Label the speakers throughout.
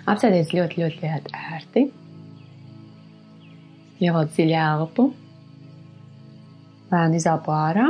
Speaker 1: Apsēdies ļoti ērti. Ievelc dziļu elpu. Lēni izelpo ārā.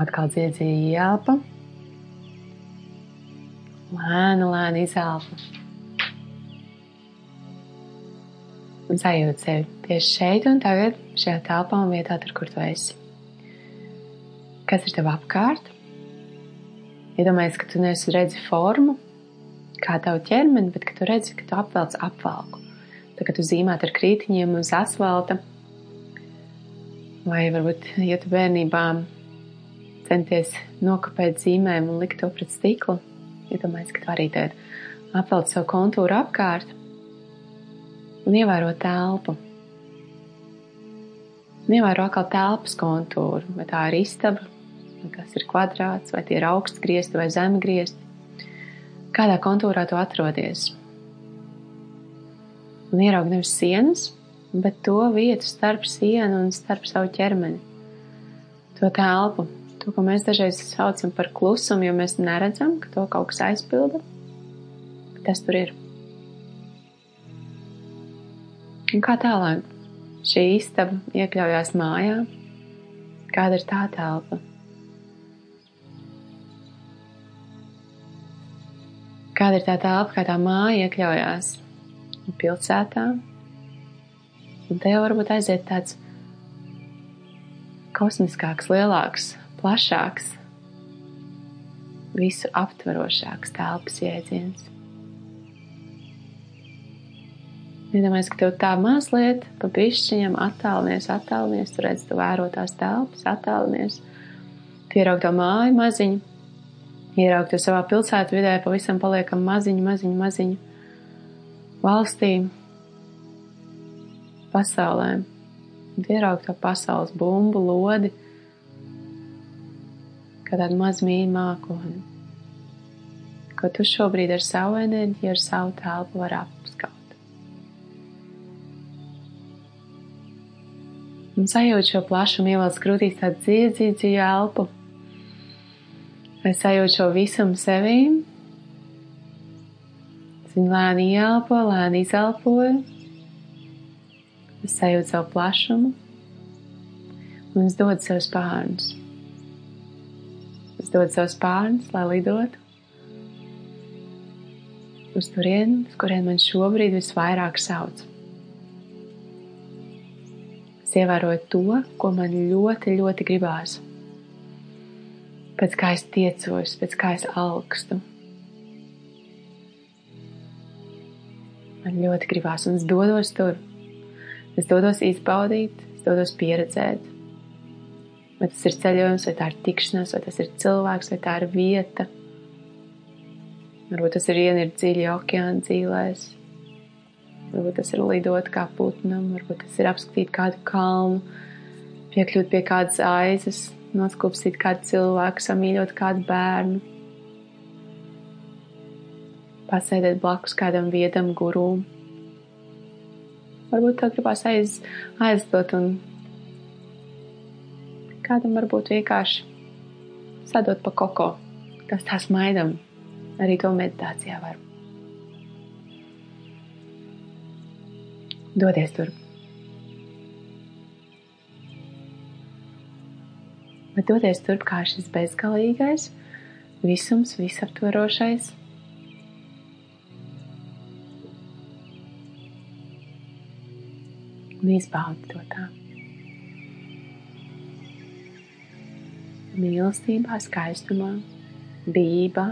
Speaker 1: Atkal dziļi ieelpa. Lēni izelpa. Un sajūti sevi tieši šeit un tagad, šajā telpā un vietā, tur, kur tu esi. Kas ir tev apkārt? Iedomājies, ka tu neesi redzi formu, kā tavu ķermeni, bet ka tu redzi, ka tu apvelc apvalku. Tā kā tu zīmētu ar krītiņiem uz asfalta. Vai varbūt, ja tu bērnībā centies nokapēt zīmēm un likt to pret stiklu, iedomājies, ka tu arī tagad apvelc savu kontūru apkārt. Un ievēro telpu. Un ievēro atkal telpas kontūru. Vai tā ir istaba, vai tas ir kvadrāts, vai tie ir augsts griezti vai zemi griezti. Kādā kontūrā tu atrodies? Un ieraugi nevis sienas, bet to vietu starp sienu un starp savu ķermeni. To telpu. To, ko mēs dažreiz saucam par klusumu, jo mēs neredzam, ka to kaut kas aizpilda. Bet tas tur ir. Un kā tālāk šī istaba iekļaujās mājā? Kāda ir tā telpa? Kāda ir tā telpa, kā tā māja iekļaujās pilsētā? Un te jau varbūt aiziet tāds kosmiskāks, lielāks, plašāks, visu aptverošāks telpas jēdziens. Iedomājies, ka tev tā mazliet pa bišķiņam attālinies, tu redzi, tu vēro tās telpas, attālinies. Tu ieraugi to māju maziņu, ieraugi to savā pilsētu vidē, pavisam paliekam maziņu valstī, pasaulē. Un tu ieraugi to pasaules bumbu, lodi, kā tādu mazu mīļu mākoni, ko tu šobrīd ar savu enerģiju, ar savu telpu var apskaut. Un sajūt šo plašumu, ievelc krūtīs tādu dziļu elpu. Vai sajūt šo visumu sevī. Viņu lēni ieelpo, lēni izelpo. Es sajūtu savu plašumu. Un es dodu sev spārnus. Es dodu sev spārnus, lai lidotu. Uz turieni, uz kurien man šobrīd visvairāk sauc. Es ievēroju to, ko man ļoti gribās. Pēc kā es tiecos, pēc kā es alkstu. Man ļoti gribās, un es dodos tur. Es dodos izbaudīt, es dodos pieredzēt. Vai tas ir ceļojums, vai tā ir tikšanās, vai tas ir cilvēks, vai tā ir vieta. Varbūt tas ir ienirt dziļi okeāna dzīlēs. Varbūt tas ir lidot kā putnam, varbūt tas ir apskatīt kādu kalnu, piekļūt pie kādas aizas, noskūpstīt kādu cilvēku, samīļot kādu bērnu. Pasēdēt blakus kādam viedam gurūm. Varbūt tev gribās aizdot un kādam varbūt vienkārši sadot pa koko, kas tā smaidam. Arī to meditācijā var. Dodies tur. Bet dodies tur kā šis bezgalīgais, visums, visaptverošais. Un izbaudi to tā. Mīlestībā, skaistumā, bijībā,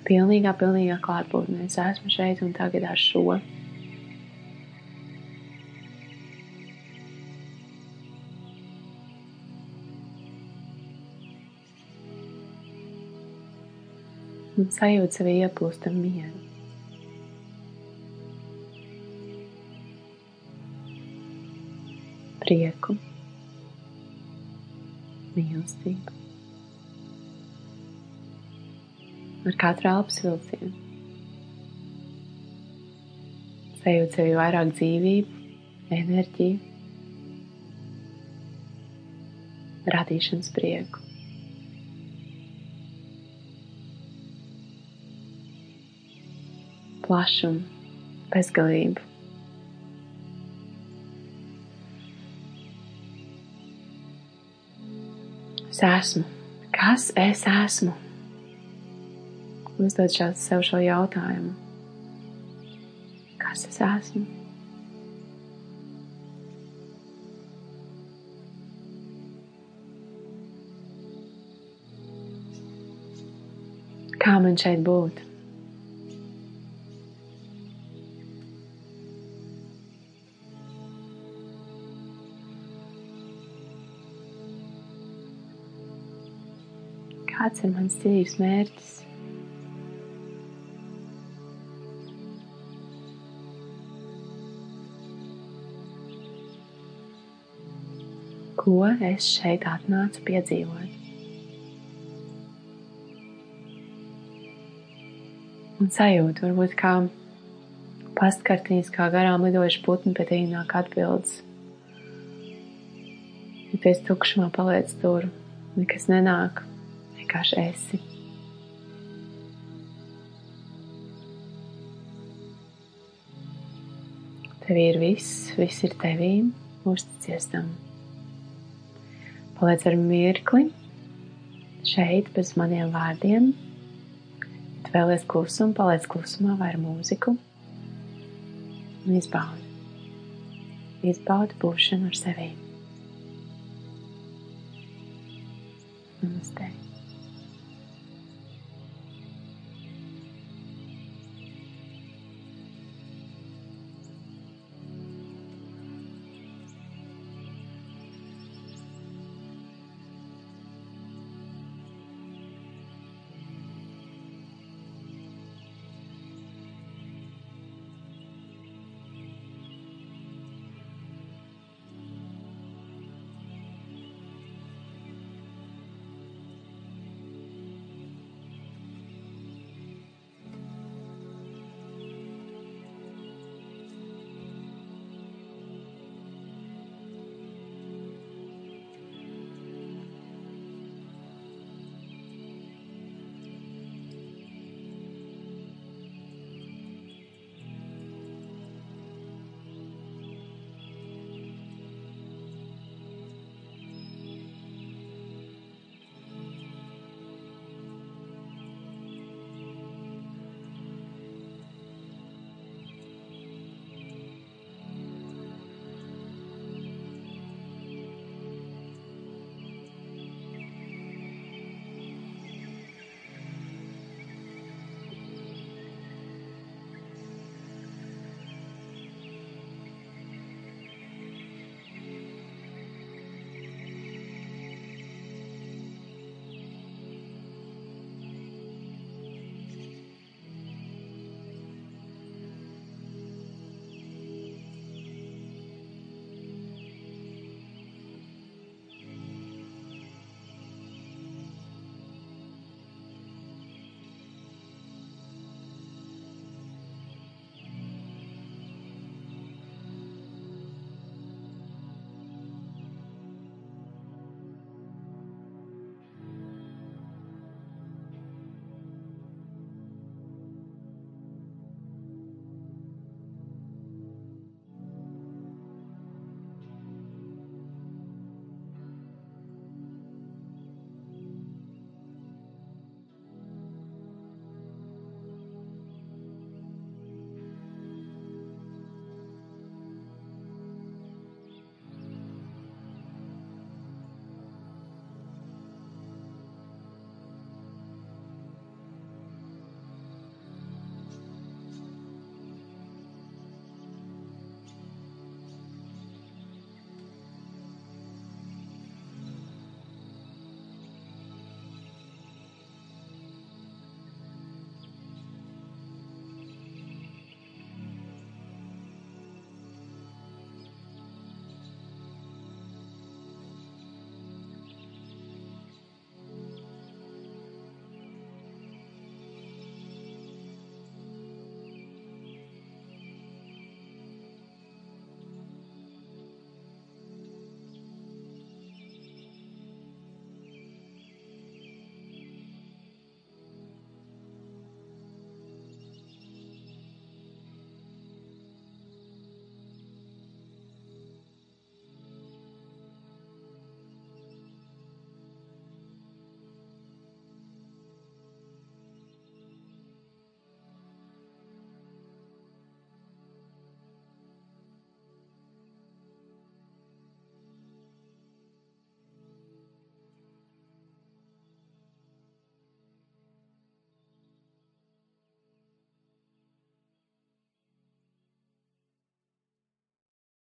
Speaker 1: pilnīgā klātbūtnē. Es esmu šeit un tagad ar šo. Un sajūt sevi ieplūst ar mieru. Prieku. Mīlestību. Ar katru elpas vilcienu. Sajūt sevi vairāk dzīvību, enerģiju, radīšanas prieku. plašumu, bezgalību. Es esmu. Kas es esmu? Uzdod sev šo jautājumu. Kas es esmu? Kā man šeit būt? Kāds ir mans dzīves mērķis? Ko es šeit atnācu piedzīvot? Un sajūta varbūt kā pastkartīs, kā garām lidojuši putni, pie tev nāk atbildes. Ja tu esi tukšumā, paliec tur, nekas nenāk. Vienkārši esi. Tev ir viss ir tevī, uzticies tam. Paliec ar mirkli, šeit bez maniem vārdiem. Ja tu vēlies klusumu, paliec klusumā vai ar mūziku. Un izbaudi. Izbaudi būšanu ar sevi. Namaste.